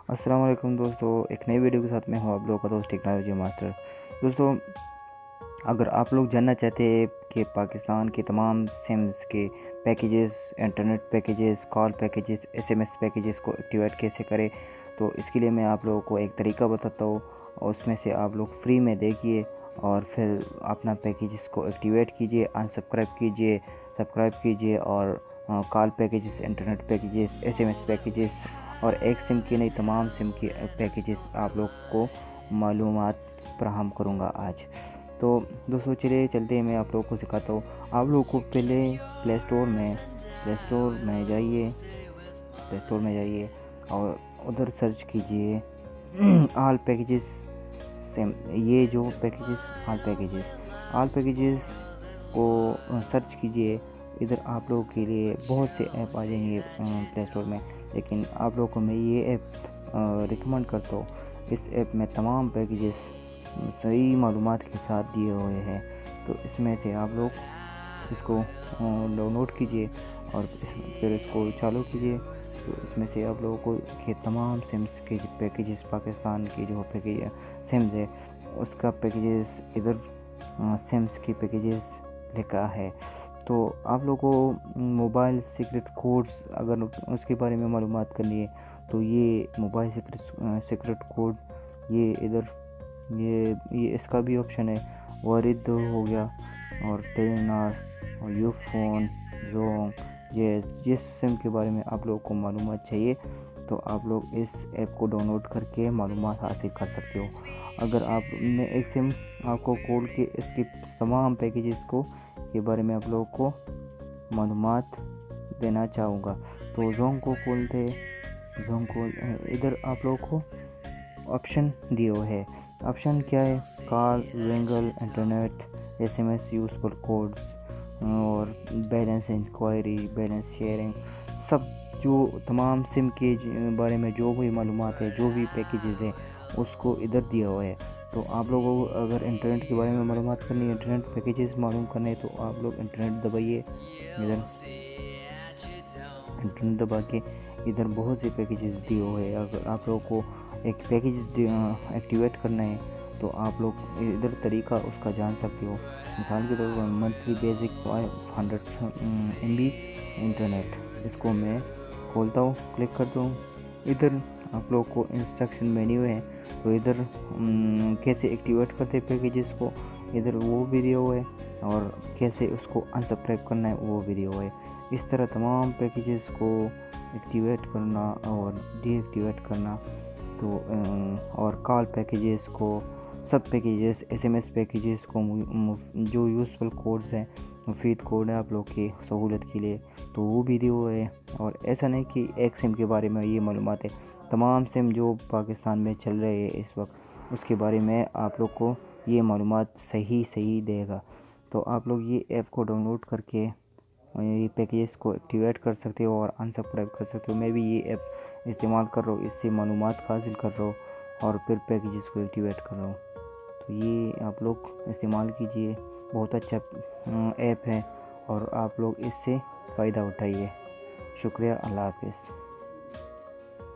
السلام علیکم دوستو، ایک نئی ویڈیو کے ساتھ میں ہوں آپ لوگوں کا دوست ٹیکنالوجی ماسٹر۔ دوستو، اگر آپ لوگ جاننا چاہتے ہیں کہ پاکستان کے تمام سمز کے packages, internet packages, call packages, S M S packages کو ایکٹیویٹ کیسے کریں، تو اس کے لیے میں آپ لوگوں کو ایک طریقہ بتاتا ہوں، اور اس میں سے آپ لوگ فری میں دیکھیے اور پھر اپنا پیکیجز کو ایکٹیویٹ کیجئے، انسبسکرائب کیجئے، سبسکرائب کیجئے، اور call packages, internet packages, S M S packages اور ایک سم کی نہیں تمام سم کی پیکیجز آپ لوگ کو معلومات فراہم کروں گا آج۔ تو دوستو چلے چلتے ہیں، میں آپ لوگوں کو سکھاتا ہوں۔ آپ لوگوں کو پہلے پلے اسٹور میں جائیے اور ادھر سرچ کیجئے آل پیکیجز سم، یہ جو پیکیجز آل پیکیجز کو سرچ کیجئے۔ ادھر آپ لوگوں کے لیے بہت سے ایپ آ جائیں گے پلے اسٹور میں، لیکن آپ لوگوں کو میں یہ ایپ ریکمنڈ کرتا ہوں۔ اس ایپ میں تمام پیکیجز صحیح معلومات کے ساتھ دیے ہوئے ہیں، تو اس میں سے آپ لوگ اس کو ڈاؤن لوڈ کیجئے اور پھر اس کو چالو کیجئے۔ تو اس میں سے آپ لوگوں کو کہ تمام سمز کے پیکیجز، پاکستان کی جو پیکیج سمز ہے اس کا پیکیجز ادھر سمز کی پیکیجز لکھا ہے۔ تو آپ لوگوں کو موبائل سیکرٹ کوڈز اگر اس کے بارے میں معلومات کرنی ہے تو یہ موبائل سیکرٹ کوڈ یہ ادھر یہ اس کا بھی آپشن ہے۔ وارد ہو گیا اور ٹیلنار اور یو فون زونگ، یہ جس سم کے بارے میں آپ لوگوں کو معلومات چاہیے تو آپ لوگ اس ایپ کو ڈاؤن لوڈ کر کے معلومات حاصل کر سکتے ہو۔ اگر میں ایک سم آپ کو کھول کے اس کی تمام پیکیجز کو کے بارے میں آپ لوگوں کو معلومات دینا چاہوں گا، تو زونگ کو کھولتے، زونگ کو ادھر آپ لوگوں کو آپشن دیے ہوئے ہے۔ آپشن کیا ہے؟ کال، وینگل، internet, S M S useful codes اور بیلنس انکوائری، بیلنس شیئرنگ، سب جو تمام سم کے بارے میں جو بھی معلومات ہے، جو بھی پیکیجز ہیں اس کو ادھر دیا ہوا ہے۔ تو آپ لوگوں کو اگر انٹرنیٹ کے بارے میں معلومات کرنی ہے، انٹرنیٹ پیکیجز معلوم کرنے تو آپ لوگ انٹرنیٹ دبائیے، ادھر انٹرنیٹ دبا کے ادھر بہت سے پیکیجز دیے ہوئے ہیں۔ اگر آپ لوگوں کو ایک پیکیج ایکٹیویٹ کرنا ہے تو آپ لوگ ادھر طریقہ اس کا جان سکتے ہو۔ مثال کے طور پر منتھلی بیسک 500 MB انٹرنیٹ، اس کو میں کھولتا ہوں، کلک کرتا ہوں۔ ادھر آپ لوگ کو انسٹرکشن مینیو ہے، تو ادھر کیسے ایکٹیویٹ کرتے پیکیجز کو ادھر وہ بھی دیا ہوا ہے، اور کیسے اس کو انسبسکرائب کرنا ہے وہ بھی دیا ہوا ہے۔ اس طرح تمام پیکیجز کو ایکٹیویٹ کرنا اور ڈی ایکٹیویٹ کرنا، تو اور کال پیکیجز کو، سب packages, S M S packages کو جو یوزفل کوڈز ہیں، مفید کوڈ ہے آپ لوگ کی سہولت کے لیے، تو وہ بھی دیے ہوئے ہیں۔ اور ایسا نہیں کہ ایک سم کے بارے میں یہ معلومات ہے، تمام سم جو پاکستان میں چل رہے ہیں اس وقت اس کے بارے میں آپ لوگ کو یہ معلومات صحیح دے گا۔ تو آپ لوگ یہ ایپ کو ڈاؤن لوڈ کر کے یہ پیکیجز کو ایکٹیویٹ کر سکتے ہو اور انسبسکرائب کر سکتے ہو۔ میں بھی یہ ایپ استعمال کر رہا ہوں، اس سے معلومات حاصل کر رہا ہوں اور پھر پیکیجز کو ایکٹیویٹ کر رہا ہوں۔ تو یہ آپ لوگ استعمال کیجئے، بہت اچھا ایپ ہے اور آپ لوگ اس سے فائدہ اٹھائیے۔ شکریہ، اللہ حافظ۔